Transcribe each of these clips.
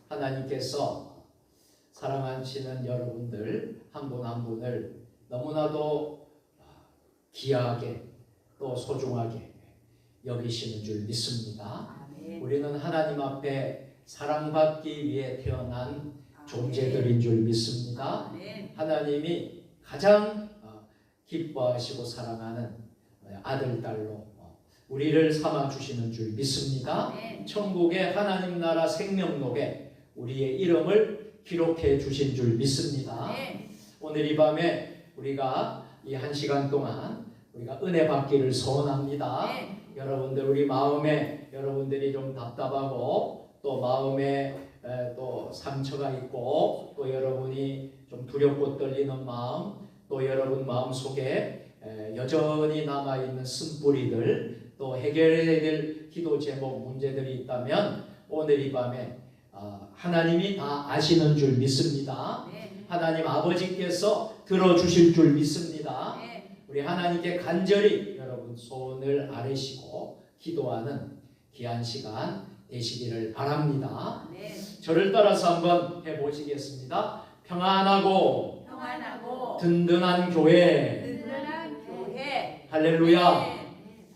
하나님께서 사랑하시는 여러분들 한 분 한 분을 너무나도 귀하게 또 소중하게 여기시는 줄 믿습니다. 아멘. 우리는 하나님 앞에 사랑받기 위해 태어난 존재들인 줄 믿습니다. 아멘. 하나님이 가장 기뻐하시고 사랑하는 아들, 딸로 우리를 삼아주시는 줄 믿습니다. 아멘. 천국의 하나님 나라 생명록에 우리의 이름을 기록해 주신 줄 믿습니다. 아멘. 오늘 이 밤에 우리가 이 한 시간 동안 우리가 은혜 받기를 소원합니다. 아멘. 여러분들 우리 마음에 여러분들이 좀 답답하고 또 마음에 또 상처가 있고 또 여러분이 좀 두렵고 떨리는 마음 또 여러분 마음속에 여전히 남아있는 쓴뿌리들 또 해결해야 될 기도 제목 문제들이 있다면 오늘 이 밤에 하나님이 다 아시는 줄 믿습니다. 아멘. 하나님 아버지께서 들어주실 줄 믿습니다. 아멘. 우리 하나님께 간절히 여러분 소원을 아뢰시고 기도하는 귀한 시간 되시기를 바랍니다. 아멘. 저를 따라서 한번 해보시겠습니다. 평안하고 든든한 교회. 든든한 교회. 할렐루야.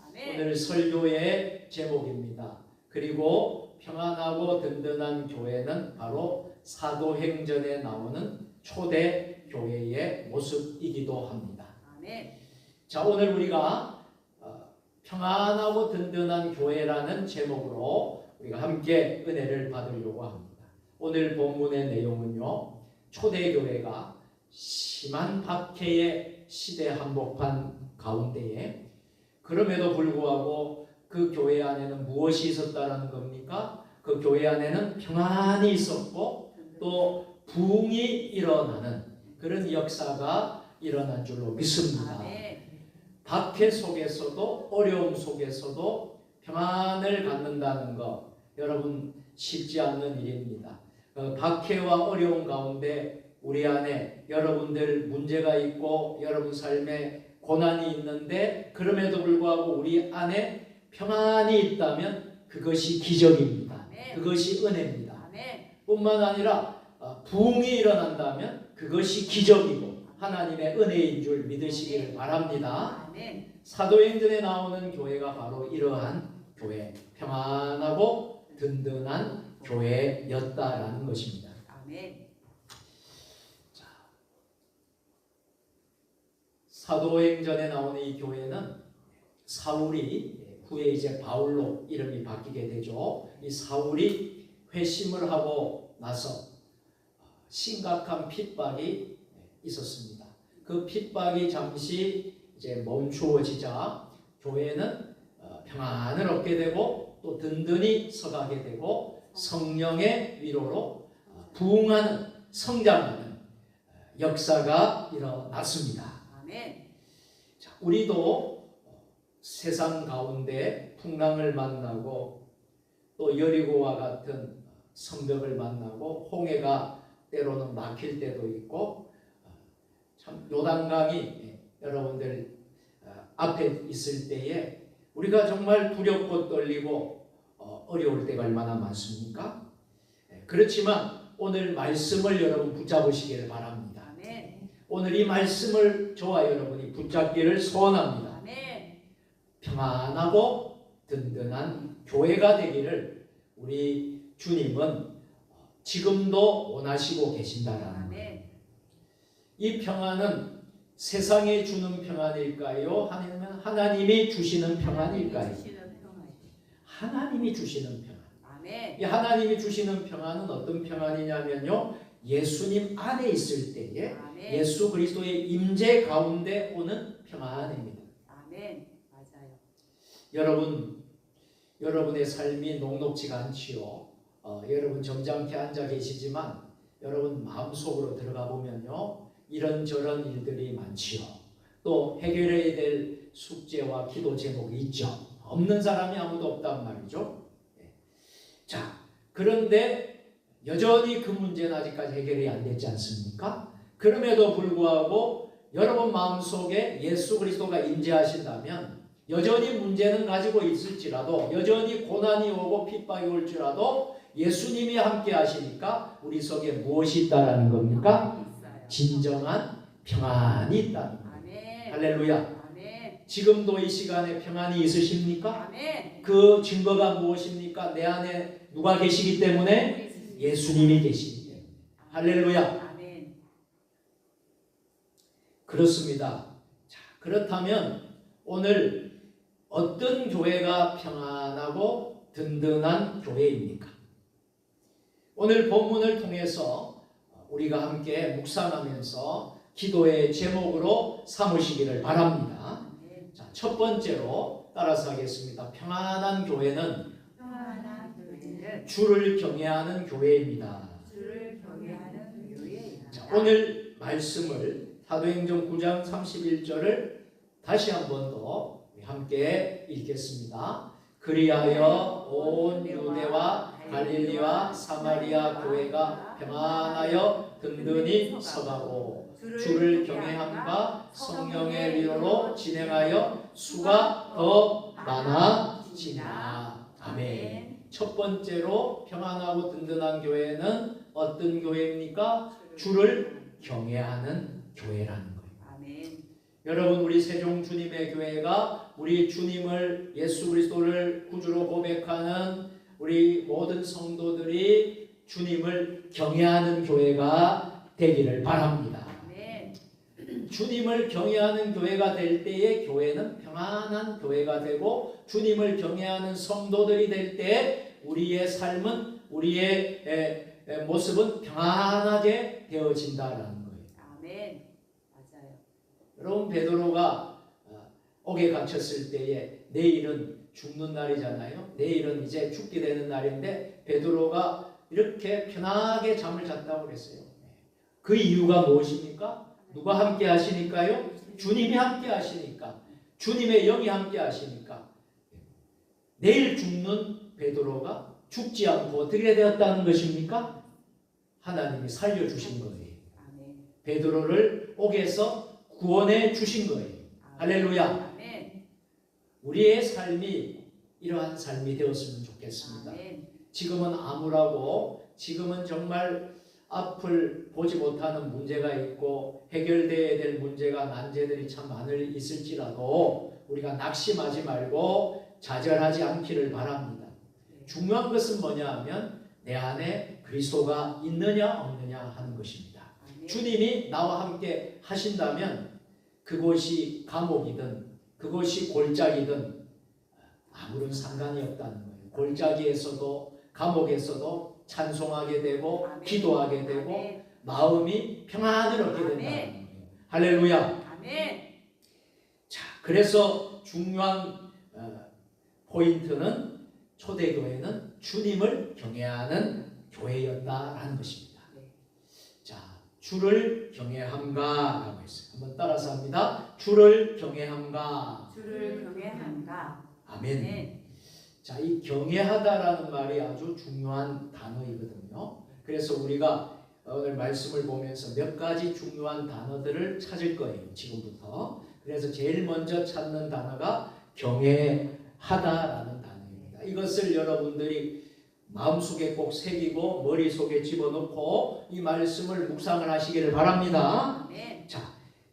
아멘. 오늘 설교의 제목입니다. 그리고 평안하고 든든한 교회는 바로 사도행전에 나오는 초대 교회의 모습이기도 합니다. 아멘. 자, 오늘 우리가 평안하고 든든한 교회라는 제목으로 우리가 함께 은혜를 받으려고 합니다. 오늘 본문의 내용은요, 초대교회가 심한 박해의 시대 한복판 가운데에 그럼에도 불구하고 그 교회 안에는 무엇이 있었다는 겁니까? 그 교회 안에는 평안이 있었고 또 부흥이 일어나는 그런 역사가 일어난 줄로 믿습니다. 아멘. 박해 속에서도 어려움 속에서도 평안을 갖는다는 것 여러분 쉽지 않는 일입니다. 박해와 어려움 가운데 우리 안에 여러분들 문제가 있고 여러분 삶에 고난이 있는데 그럼에도 불구하고 우리 안에 평안이 있다면 그것이 기적입니다. 아멘. 그것이 은혜입니다. 아멘. 뿐만 아니라 부흥이 일어난다면 그것이 기적이고 하나님의 은혜인 줄 믿으시기를 바랍니다. 아멘. 사도행전에 나오는 교회가 바로 이러한 교회, 평안하고 든든한 교회였다라는 것입니다. 아멘. 자, 사도행전에 나오는 이 교회는 사울이 후에 이제 바울로 이름이 바뀌게 되죠. 이 사울이 회심을 하고 나서 심각한 핍박이 있었습니다. 그 핍박이 잠시 이제 멈추어지자 교회는 평안을 얻게 되고 또 든든히 서가게 되고 성령의 위로로 부흥하는 성장하는 역사가 일어났습니다. 아멘. 자, 우리도 세상 가운데 풍랑을 만나고 또 여리고와 같은 성벽을 만나고 홍해가 때로는 막힐 때도 있고 참 요단강이 여러분들 앞에 있을 때에 우리가 정말 두렵고 떨리고 어려울 때가 얼마나 많습니까? 그렇지만 오늘 말씀을 여러분 붙잡으시기를 바랍니다. 아멘. 오늘 이 말씀을 저와 여러분이 붙잡기를 소원합니다. 아멘. 평안하고 든든한 교회가 되기를 우리 주님은 지금도 원하시고 계신다라는 거예요. 아멘. 이 평안은 세상에 주는 평안일까요? 아니면 하나님이 주시는 평안일까요? 하나님이 주시는 평안. 아멘. 이 하나님이 주시는 평안은 어떤 평안이냐면요, 예수님 안에 있을 때에 아멘. 예수 그리스도의 임재 가운데 오는 평안입니다. 아멘. 맞아요. 여러분의 삶이 녹록지가 않지요. 여러분 점잖게 앉아 계시지만 여러분 마음속으로 들어가 보면요, 이런저런 일들이 많지요. 또 해결해야 될 숙제와 기도 제목이 있죠. 없는 사람이 아무도 없단 말이죠. 자, 그런데 여전히 그 문제는 아직까지 해결이 안 됐지 않습니까? 그럼에도 불구하고 여러분 마음속에 예수 그리스도가 임재하신다면 여전히 문제는 가지고 있을지라도 여전히 고난이 오고 핍박이 올지라도 예수님이 함께 하시니까 우리 속에 무엇이 있다라는 겁니까? 있어요. 진정한 평안이 있다는 거예요. 아멘. 할렐루야. 아멘. 지금도 이 시간에 평안이 있으십니까? 아멘. 그 증거가 무엇입니까? 내 안에 누가 계시기 때문에? 예수님이 계시기 때문에. 할렐루야. 아멘. 그렇습니다. 자, 그렇다면 오늘 어떤 교회가 평안하고 든든한 교회입니까? 오늘 본문을 통해서 우리가 함께 묵상하면서 기도의 제목으로 삼으시기를 바랍니다. 아멘. 자, 첫 번째로 따라서 하겠습니다. 평안한 교회는 평안한 교회는 주를 경외하는 교회입니다. 주를 경외하는 교회이다. 자, 오늘 말씀을 사도행전 9장 31절을 다시 한 번 더 함께 읽겠습니다. 그리하여 온 유대와 갈릴리와 사마리아 교회가 평안하여 든든히 서가고 주를 경외함과 성령의 위로로 진행하여 수가 더 많아지나. 아멘. 첫 번째로 평안하고 든든한 교회는 어떤 교회입니까? 주를 경외하는 교회라는 거예요. 아멘. 여러분, 우리 세종 주님의 교회가 우리 주님을, 예수 그리스도를 구주로 고백하는 우리 모든 성도들이 주님을 경외하는 교회가 되기를 바랍니다. 아멘. 주님을 경외하는 교회가 될 때에 교회는 평안한 교회가 되고, 주님을 경외하는 성도들이 될 때에 우리의 삶은, 우리의 모습은 평안하게 되어진다라는 거예요. 아멘. 맞아요. 여러분, 베드로가 옥에 갇혔을 때에 내일은 죽는 날이잖아요. 내일은 이제 죽게 되는 날인데 베드로가 이렇게 편하게 잠을 잤다고 그랬어요. 그 이유가 무엇입니까? 누가 함께 하시니까요? 주님이 함께 하시니까. 주님의 영이 함께 하시니까. 내일 죽는 베드로가 죽지 않고 어떻게 되었다는 것입니까? 하나님이 살려주신 거예요. 아멘. 베드로를 옥에서 구원해 주신 거예요. 할렐루야. 아멘. 우리의 삶이 이러한 삶이 되었으면 좋겠습니다. 아멘. 지금은 암울하고, 지금은 정말 앞을 보지 못하는 문제가 있고 해결되어야 될 문제가, 난제들이 참 많이 있을지라도 우리가 낙심하지 말고 좌절하지 않기를 바랍니다. 중요한 것은 뭐냐 하면 내 안에 그리스도가 있느냐 없느냐 하는 것입니다. 아멘. 주님이 나와 함께 하신다면 그곳이 감옥이든 그것이 골짜기든 아무런 상관이 없다는 거예요. 골짜기에서도 감옥에서도 찬송하게 되고 아멘. 기도하게 되고 아멘. 마음이 평안을 얻게 된다는 아멘. 거예요. 할렐루야. 아멘. 자, 그래서 중요한 포인트는 초대교회는 주님을 경외하는 교회였다라는 것입니다. 네. 자, 주를 경외함가라고 했어요. 한번 따라서 합니다. 주를 경외함가. 주를 경외함과. 아멘. 아멘. 자, 이 경외하다라는 말이 아주 중요한 단어이거든요. 그래서 우리가 오늘 말씀을 보면서 몇 가지 중요한 단어들을 찾을 거예요. 지금부터. 그래서 제일 먼저 찾는 단어가 경외하다라는 단어입니다. 이것을 여러분들이 마음속에 꼭 새기고 머릿속에 집어넣고 이 말씀을 묵상을 하시기를 바랍니다. 아멘. 자,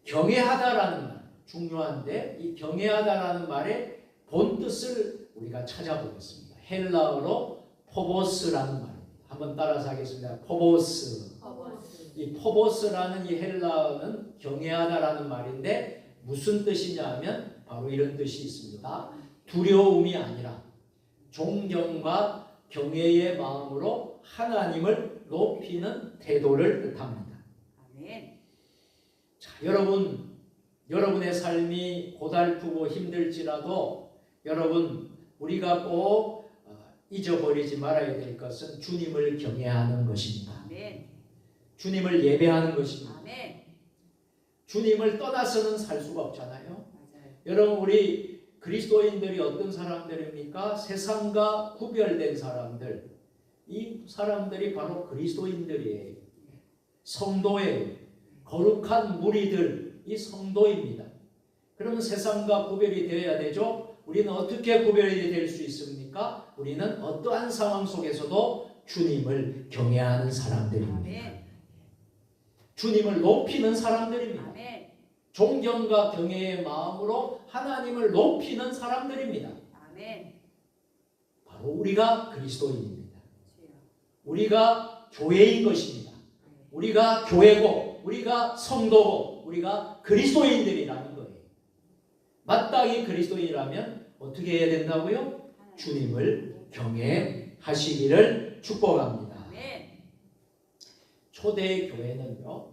경외하다라는 말 중요한데, 이 경외하다라는 말의 본뜻을 우리가 찾아보겠습니다. 헬라어로 포보스라는 말입니다. 한번 따라서 하겠습니다. 포보스. 퍼버스. 이 포보스라는 이 헬라어는 경외하다라는 말인데 무슨 뜻이냐 하면 바로 이런 뜻이 있습니다. 두려움이 아니라 존경과 경외의 마음으로 하나님을 높이는 태도를 뜻합니다. 아멘. 자, 여러분의 삶이 고달프고 힘들지라도 여러분, 우리가 꼭 잊어버리지 말아야 될 것은 주님을 경외하는 것입니다. 아멘. 주님을 예배하는 것입니다. 아멘. 주님을 떠나서는 살 수가 없잖아요. 맞아요. 여러분, 우리 그리스도인들이 어떤 사람들입니까? 세상과 구별된 사람들. 이 사람들이 바로 그리스도인들이에요. 성도예요. 거룩한 무리들, 이 성도입니다. 그러면 세상과 구별이 되어야 되죠. 우리는 어떻게 구별이 될 수 있습니까? 우리는 어떠한 상황 속에서도 주님을 경외하는 사람들입니다. 아멘. 주님을 높이는 사람들입니다. 아멘. 존경과 경외의 마음으로 하나님을 높이는 사람들입니다. 아멘. 바로 우리가 그리스도인입니다. 주여. 우리가 교회인 것입니다. 네. 우리가 교회고 우리가 성도고 우리가 그리스도인들이라는 거예요. 마땅히 그리스도인이라면 어떻게 해야 된다고요? 주님을 경외하시기를 축복합니다. 아멘. 초대 교회는요,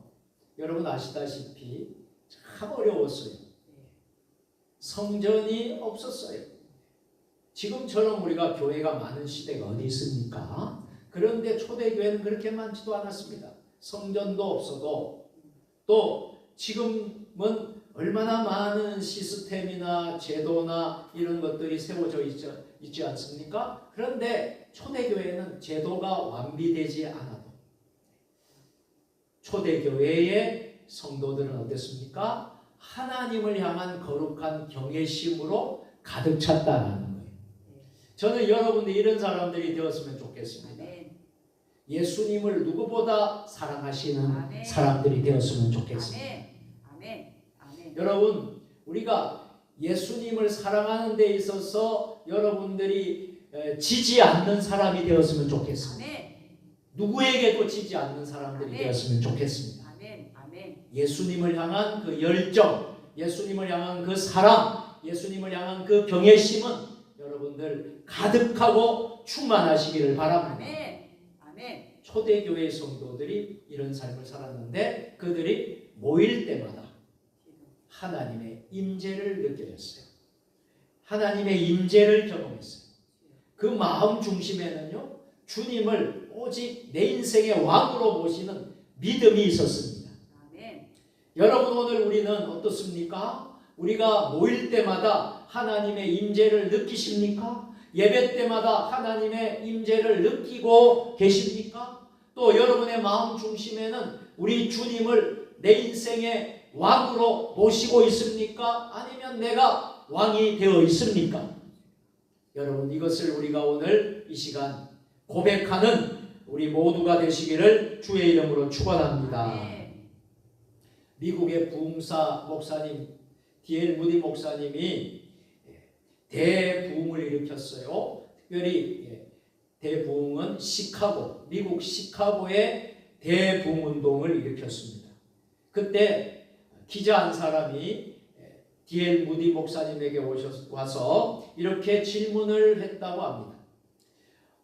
여러분 아시다시피 참 어려웠어요. 성전이 없었어요. 지금처럼 우리가 교회가 많은 시대가 어디 있습니까? 그런데 초대 교회는 그렇게 많지도 않았습니다. 성전도 없어도 또 지금은 얼마나 많은 시스템이나 제도나 이런 것들이 세워져 있지 않습니까? 그런데 초대교회는 제도가 완비되지 않아도 초대교회의 성도들은 어땠습니까? 하나님을 향한 거룩한 경외심으로 가득 찼다는 거예요. 저는 여러분들이 이런 사람들이 되었으면 좋겠습니다. 아멘. 예수님을 누구보다 사랑하시는 아멘. 사람들이 되었으면 좋겠습니다. 아멘. 아멘. 아멘. 여러분, 우리가 예수님을 사랑하는 데 있어서 여러분들이 지지 않는 사람이 되었으면 좋겠습니다. 아멘. 누구에게도 지지 않는 사람들이 아멘. 되었으면 좋겠습니다. 아멘. 아멘. 예수님을 향한 그 열정, 예수님을 향한 그 사랑, 예수님을 향한 그 경외심은 여러분들 가득하고 충만하시기를 바랍니다. 아멘. 아멘. 초대교회 성도들이 이런 삶을 살았는데 그들이 모일 때마다 하나님의 임재를 느꼈어요. 하나님의 임재를 경험했어요. 그 마음 중심에는요, 주님을 오직 내 인생의 왕으로 모시는 믿음이 있었습니다. 아멘. 여러분, 오늘 우리는 어떻습니까? 우리가 모일 때마다 하나님의 임재를 느끼십니까? 예배 때마다 하나님의 임재를 느끼고 계십니까? 또 여러분의 마음 중심에는 우리 주님을 내 인생의 왕으로 모시고 있습니까? 아니면 내가 왕이 되어 있습니까? 여러분, 이것을 우리가 오늘 이 시간 고백하는 우리 모두가 되시기를 주의 이름으로 축원합니다. 아멘. 미국의 부흥사 목사님 D.L. 무디 목사님이 대부흥을 일으켰어요. 특별히 대부흥은 시카고, 미국 시카고의 대부흥 운동을 일으켰습니다. 그때 기자 한 사람이 D.L. 무디 목사님에게 와서 이렇게 질문을 했다고 합니다.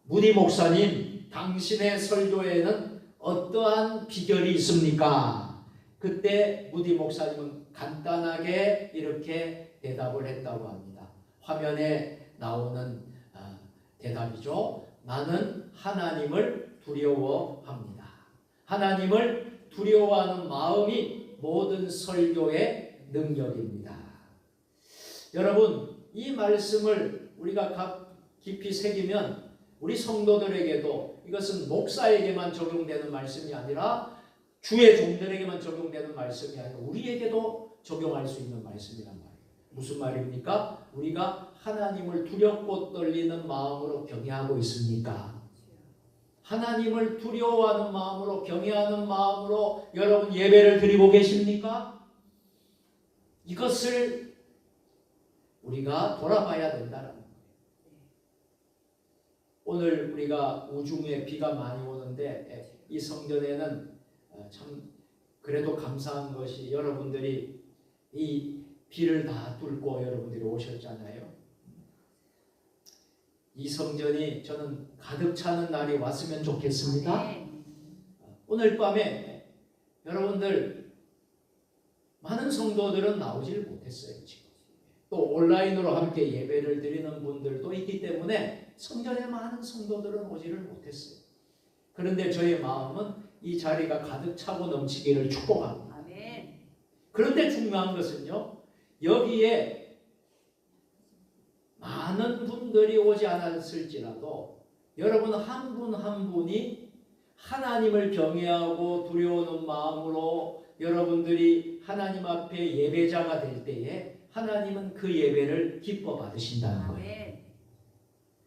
무디 목사님, 당신의 설교에는 어떠한 비결이 있습니까? 그때 무디 목사님은 간단하게 이렇게 대답을 했다고 합니다. 화면에 나오는 대답이죠. 나는 하나님을 두려워합니다. 하나님을 두려워하는 마음이 모든 설교의 능력입니다. 여러분, 이 말씀을 우리가 깊이 새기면 우리 성도들에게도 이것은 목사에게만 적용되는 말씀이 아니라 주의 종들에게만 적용되는 말씀이 아니라 우리에게도 적용할 수 있는 말씀이란 말이에요. 무슨 말입니까? 우리가 하나님을 두렵고 떨리는 마음으로 경외하고 있습니까? 하나님을 두려워하는 마음으로 경외하는 마음으로 여러분 예배를 드리고 계십니까? 이것을 우리가 돌아봐야 된다는 거예요. 오늘 우리가 우중에 비가 많이 오는데 이 성전에는 참 그래도 감사한 것이 여러분들이 이 비를 다 뚫고 여러분들이 오셨잖아요. 이 성전이 저는 가득 차는 날이 왔으면 좋겠습니다. 아멘. 오늘 밤에 여러분들 많은 성도들은 나오질 못했어요. 지금 또 온라인으로 함께 예배를 드리는 분들도 있기 때문에 성전에 많은 성도들은 오지를 못했어요. 그런데 저의 마음은 이 자리가 가득 차고 넘치기를 축복합니다. 아멘. 그런데 중요한 것은요, 여기에 많은 분들이 오지 않았을지라도 여러분 한 분 한 분이 하나님을 경외하고 두려워하는 마음으로 여러분들이 하나님 앞에 예배자가 될 때에 하나님은 그 예배를 기뻐 받으신다는 거예요. 아멘.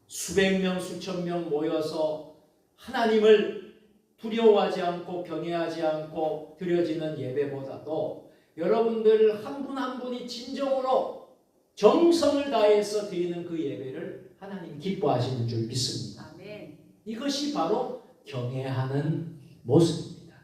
수백 명 수천 명 모여서 하나님을 두려워하지 않고 경외하지 않고 드려지는 예배보다도 여러분들 한 분 한 분이 진정으로 정성을 다해서 드리는 그 예배를 하나님 기뻐하시는 줄 믿습니다. 아멘. 이것이 바로 경외하는 모습입니다.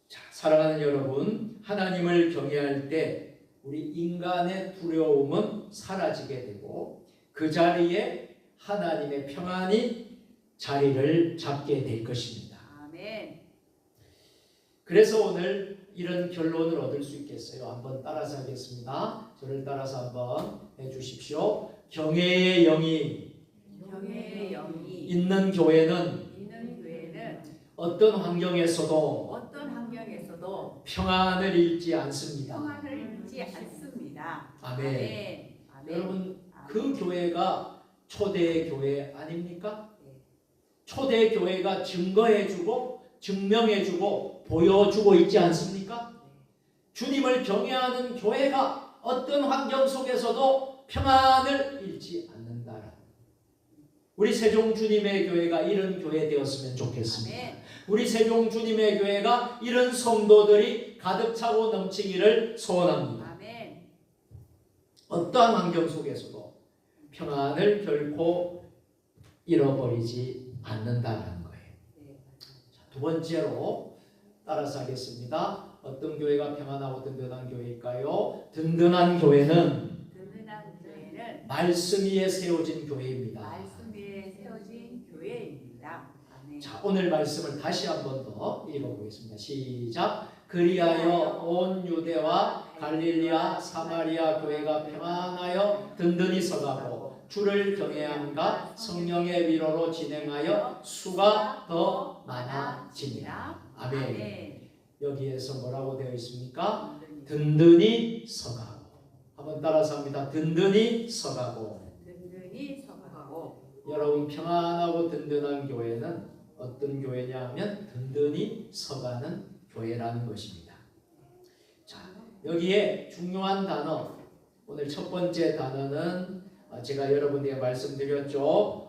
자, 사랑하는 여러분, 하나님을 경외할 때 우리 인간의 두려움은 사라지게 되고 그 자리에 하나님의 평안이 자리를 잡게 될 것입니다. 아멘. 그래서 오늘 이런 결론을 얻을 수 있겠어요. 한번 따라서 하겠습니다. 저를 따라서 한번 해주십시오. 경외의 영이 경외의 영이 있는 교회는 있는 교회는 어떤 환경에서도 어떤 환경에서도 평안을 잃지 않습니다. 평안을 잃지 않습니다. 아멘. 아멘. 아멘. 여러분, 아멘. 그 교회가 초대 교회 아닙니까? 네. 초대 교회가 증거해주고 증명해주고 보여주고 있지 않습니까? 주님을 경외하는 교회가 어떤 환경 속에서도 평안을 잃지 않는다라. 우리 세종 주님의 교회가 이런 교회 되었으면 좋겠습니다. 아멘. 우리 세종 주님의 교회가 이런 성도들이 가득 차고 넘치기를 소원합니다. 아멘. 어떠한 환경 속에서도 평안을 결코 잃어버리지 않는다는 거예요. 네. 자, 두 번째로 따라서 하겠습니다. 어떤 교회가 평안하고 든든한 교회일까요? 든든한 교회는 든든한 교회는 말씀 위에 세워진 교회입니다. 말씀 위에 세워진 교회입니다. 아멘. 자, 오늘 말씀을 다시 한 번 더 읽어보겠습니다. 시작. 그리하여 온 유대와 갈릴리아 사마리아 교회가 평안하여 든든히 서가고 주를 경외함과 성령의 위로로 진행하여 수가 더 많아지니라. 아멘. 여기에서 뭐라고 되어 있습니까? 든든히 서가고. 한번 따라서 합니다. 든든히 서가고. 든든히 서가고. 여러분, 평안하고 든든한 교회는 어떤 교회냐 하면 든든히 서가는 교회라는 것입니다. 자, 여기에 중요한 단어, 오늘 첫 번째 단어는 제가 여러분에게 말씀드렸죠.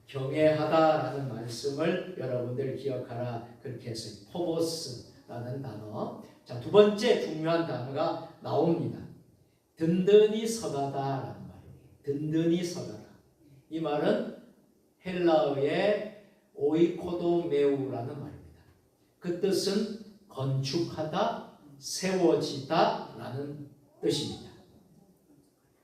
경외하다라는 말씀을 여러분들 기억하라 그렇게 해서 포보스라는 단어. 자, 두 번째 중요한 단어가 나옵니다. 든든히 서가다라는 말이에요. 든든히 서가다. 이 말은 헬라어의 오이코도메우라는 말입니다. 그 뜻은 건축하다, 세워지다라는 뜻입니다.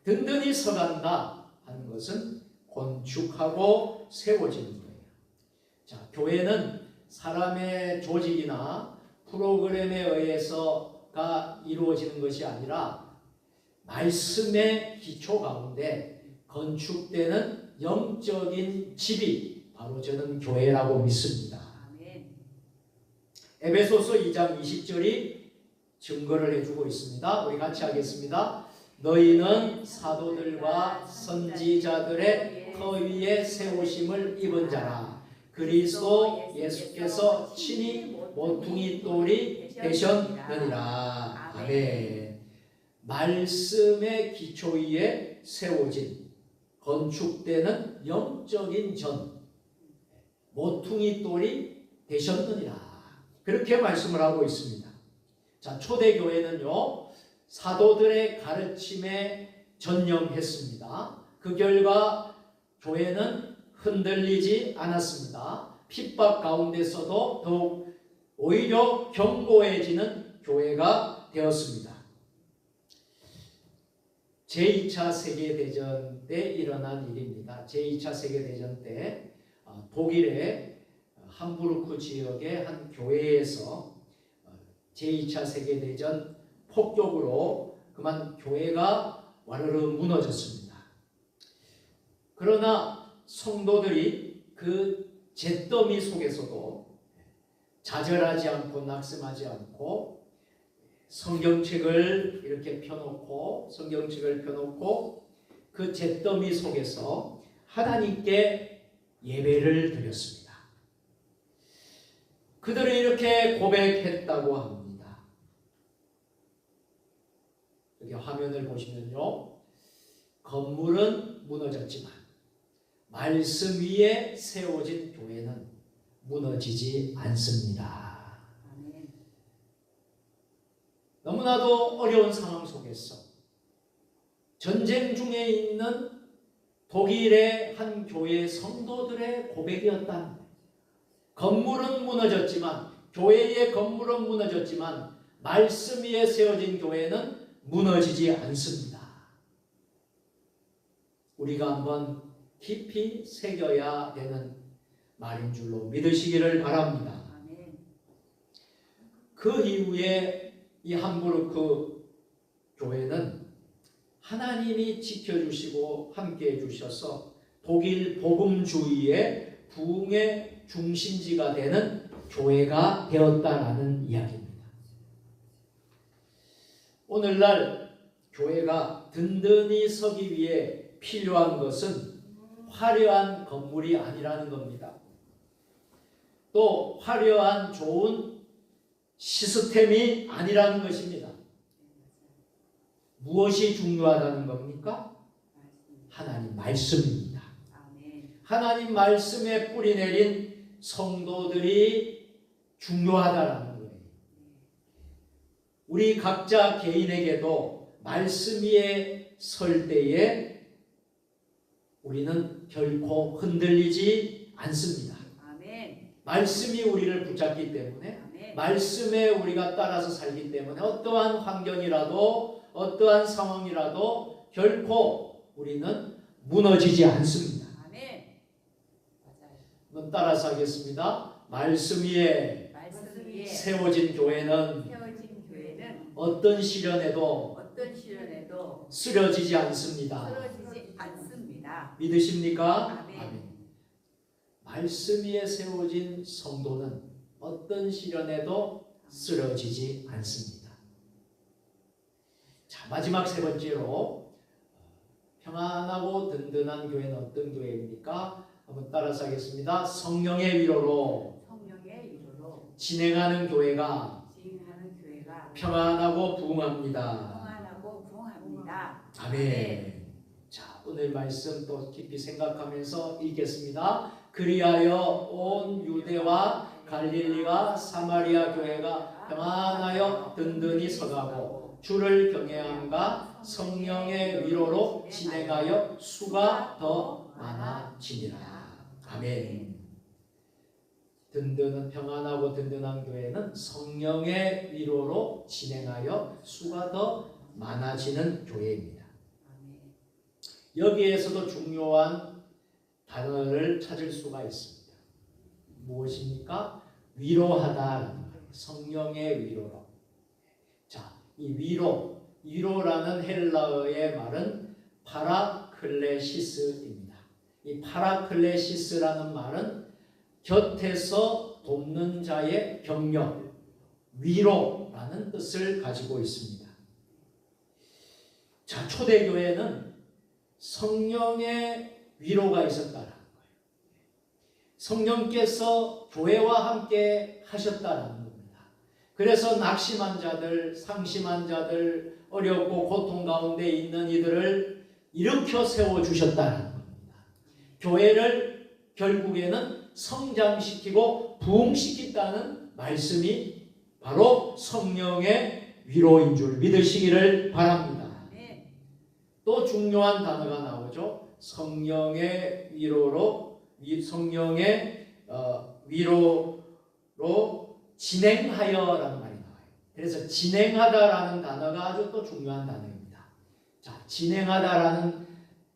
든든히 서간다 하는 것은 건축하고 세워지는 거예요. 자, 교회는 사람의 조직이나 프로그램에 의해서가 이루어지는 것이 아니라 말씀의 기초 가운데 건축되는 영적인 집이 바로 저는 교회라고 믿습니다. 아멘. 에베소서 2장 20절이 증거를 해주고 있습니다. 우리 같이 하겠습니다. 너희는 사도들과 선지자들의 터 위에 세우심을 입은 자라. 그리스도 예수께서 친히 모퉁이 돌이 되셨느니라. 아멘. 말씀의 기초 위에 세워진 건축되는 영적인 전 모퉁이 돌이 되셨느니라. 그렇게 말씀을 하고 있습니다. 자, 초대교회는요, 사도들의 가르침에 전념했습니다. 그 결과 교회는 흔들리지 않았습니다. 핍박 가운데서도 더욱 오히려 견고해지는 교회가 되었습니다. 제2차 세계대전 때 일어난 일입니다. 제2차 세계대전 때 독일의 함부르크 지역의 한 교회에서 제2차 세계대전 폭격으로 그만 교회가 와르르 무너졌습니다. 그러나 성도들이 그 잿더미 속에서도 좌절하지 않고 낙심하지 않고 성경책을 이렇게 펴놓고 그 잿더미 속에서 하나님께 예배를 드렸습니다. 그들은 이렇게 고백했다고 합니다. 여기 화면을 보시면요, 건물은 무너졌지만 말씀 위에 세워진 교회는 무너지지 않습니다. 아멘. 너무나도 어려운 상황 속에서 전쟁 중에 있는 독일의 한 교회 성도들의 고백이었다. 건물은 무너졌지만, 교회의 건물은 무너졌지만 말씀 위에 세워진 교회는 무너지지 않습니다. 우리가 한번 깊이 새겨야 되는 말인 줄로 믿으시기를 바랍니다. 아멘. 그 이후에 이 함부르크 교회는 하나님이 지켜주시고 함께해 주셔서 독일 복음주의의 부흥의 중심지가 되는 교회가 되었다라는 이야기입니다. 오늘날 교회가 든든히 서기 위해 필요한 것은 화려한 건물이 아니라는 겁니다. 또 화려한 좋은 시스템이 아니라는 것입니다. 무엇이 중요하다는 겁니까? 하나님 말씀입니다. 아멘. 하나님 말씀에 뿌리 내린 성도들이 중요하다라는 거예요. 우리 각자 개인에게도 말씀 위에 설 때에 우리는 결코 흔들리지 않습니다. 아멘. 말씀이 우리를 붙잡기 때문에, 아멘. 말씀에 우리가 따라서 살기 때문에 어떠한 환경이라도 어떠한 상황이라도 결코 우리는 무너지지 않습니다. 아멘. 맞아요. 한번 따라서 하겠습니다. 말씀 위에 말씀 위에 세워진 교회는 세워진 교회는 어떤 시련에도 어떤 시련에도 쓰러지지 않습니다. 쓰러지지 않습니다. 믿으십니까? 아멘. 말씀 위에 세워진 성도는 어떤 시련에도 쓰러지지 않습니다. 자, 마지막 세 번째로 평안하고 든든한 교회는 어떤 교회입니까? 한번 따라서 하겠습니다. 성령의 위로로 성령의 위로로 진행하는 교회가 진행하는 교회가 평안하고 부흥합니다. 평안하고 부흥합니다. 아멘. 자, 오늘 말씀 또 깊이 생각하면서 읽겠습니다. 그리하여 온 유대와 갈릴리와 사마리아 교회가 평안하여 든든히 서가고 주를 경외함과 성령의 위로로 진행하여 수가 더 많아지니라. 아멘. 든든한 평안하고 든든한 교회는 성령의 위로로 진행하여 수가 더 많아지는 교회입니다. 아멘. 여기에서도 중요한 단어를 찾을 수가 있습니다. 무엇입니까? 위로하다라는 거예요. 성령의 위로로. 자, 이 위로라는 헬라어의 말은 파라클레시스입니다. 이 파라클레시스라는 말은 곁에서 돕는 자의 격려, 위로라는 뜻을 가지고 있습니다. 자, 초대교회는 성령의 위로가 있었다라는 거예요. 성령께서 교회와 함께 하셨다라는 겁니다. 그래서 낙심한 자들, 상심한 자들, 어렵고 고통 가운데 있는 이들을 일으켜 세워주셨다는 겁니다. 교회를 결국에는 성장시키고 부흥시켰다는 말씀이 바로 성령의 위로인 줄 믿으시기를 바랍니다. 아멘. 또 중요한 단어가 나오죠. 성령의 위로로, 성령의 위로로 진행하여라는 말이 나와요. 그래서 진행하다라는 단어가 아주 또 중요한 단어입니다. 자, 진행하다라는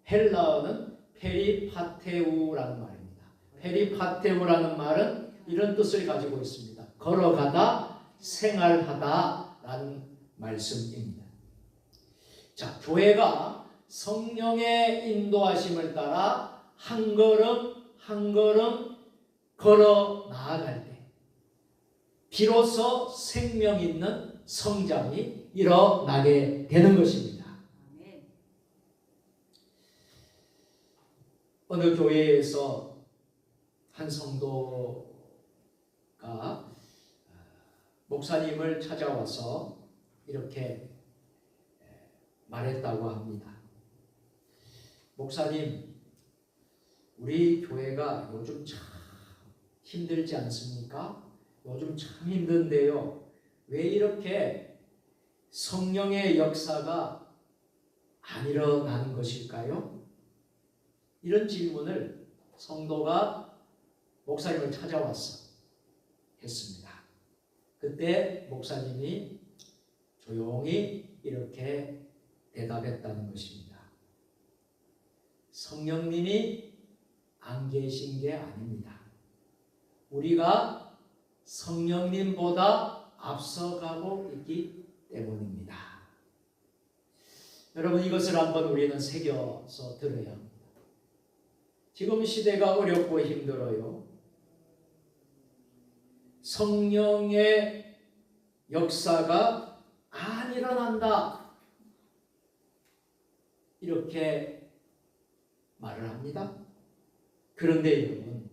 헬라어는 페리파테우라는 말입니다. 페리파테우라는 말은 이런 뜻을 가지고 있습니다. 걸어가다, 생활하다라는 말씀입니다. 자, 교회가 성령의 인도하심을 따라 한 걸음 한 걸음 걸어 나아갈 때 비로소 생명 있는 성장이 일어나게 되는 것입니다. 아멘. 어느 교회에서 한 성도가 목사님을 찾아와서 이렇게 말했다고 합니다. 목사님, 우리 교회가 요즘 참 힘들지 않습니까? 요즘 참 힘든데요. 왜 이렇게 성령의 역사가 안 일어나는 것일까요? 이런 질문을 성도가 목사님을 찾아와서 했습니다. 그때 목사님이 조용히 이렇게 대답했다는 것입니다. 성령님이 안 계신 게 아닙니다. 우리가 성령님보다 앞서가고 있기 때문입니다. 여러분, 이것을 한번 우리는 새겨서 들어야 합니다. 지금 시대가 어렵고 힘들어요. 성령의 역사가 안 일어난다, 이렇게 말을 합니다. 그런데 여러분,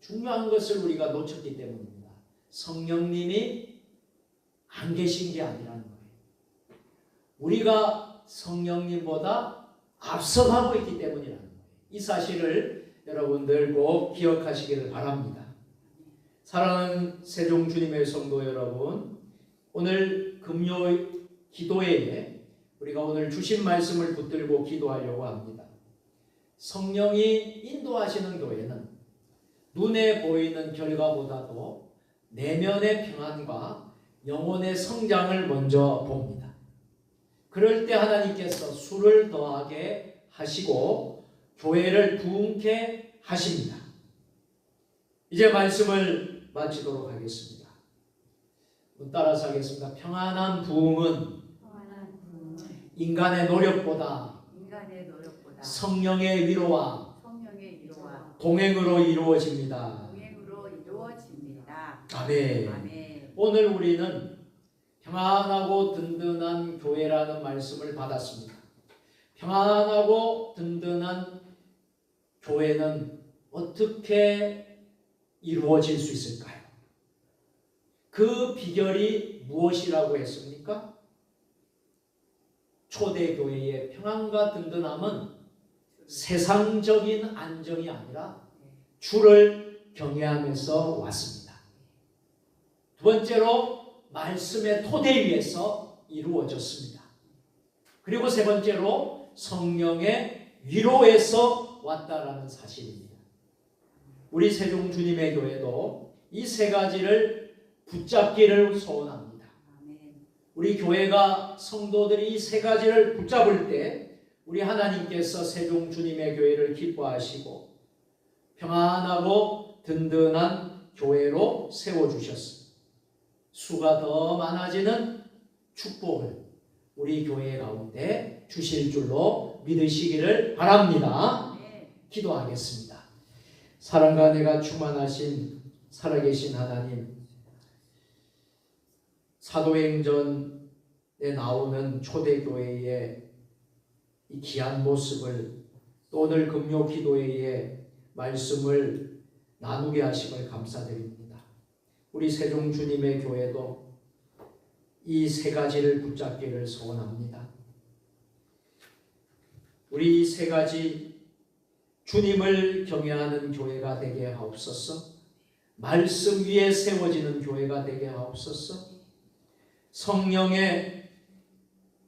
중요한 것을 우리가 놓쳤기 때문입니다. 성령님이 안 계신 게 아니라는 거예요. 우리가 성령님보다 앞서가고 있기 때문이라는 거예요. 이 사실을 여러분들 꼭 기억하시기를 바랍니다. 사랑하는 세종주님의 성도 여러분, 오늘 금요 기도회에 우리가 오늘 주신 말씀을 붙들고 기도하려고 합니다. 성령이 인도하시는 교회는 눈에 보이는 결과보다도 내면의 평안과 영혼의 성장을 먼저 봅니다. 그럴 때 하나님께서 수를 더하게 하시고 교회를 부흥케 하십니다. 이제 말씀을 마치도록 하겠습니다. 따라서 하겠습니다. 평안한 부흥은 인간의 노력보다 성령의 위로와 동행으로 이루어집니다. 아멘. 아멘. 오늘 우리는 평안하고 든든한 교회라는 말씀을 받았습니다. 평안하고 든든한 교회는 어떻게 이루어질 수 있을까요? 그 비결이 무엇이라고 했습니까? 초대교회의 평안과 든든함은 세상적인 안정이 아니라 주를 경외하면서 왔습니다. 두 번째로 말씀의 토대 위에서 이루어졌습니다. 그리고 세 번째로 성령의 위로에서 왔다라는 사실입니다. 우리 세종주님의 교회도 이 세 가지를 붙잡기를 소원합니다. 우리 교회가 성도들이 이 세 가지를 붙잡을 때 우리 하나님께서 세종주님의 교회를 기뻐하시고 평안하고 든든한 교회로 세워주셨습니다. 수가 더 많아지는 축복을 우리 교회 가운데 주실 줄로 믿으시기를 바랍니다. 기도하겠습니다. 사랑과 은혜가 충만하신 살아계신 하나님, 사도행전에 나오는 초대교회의 이 귀한 모습을 또 오늘 금요 기도회의 말씀을 나누게 하심을 감사드립니다. 우리 세종주님의 교회도 이 세 가지를 붙잡기를 소원합니다. 우리 이 세 가지 주님을 경외하는 교회가 되게 하옵소서. 말씀 위에 세워지는 교회가 되게 하옵소서. 성령의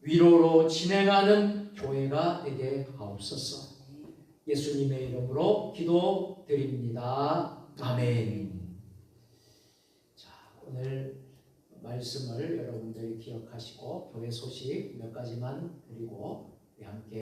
위로로 진행하는 교회가 되게 하옵소서. 예수님의 이름으로 기도드립니다. 아멘. 자, 오늘 말씀을 여러분들이 기억하시고 교회 소식 몇 가지만 드리고 함께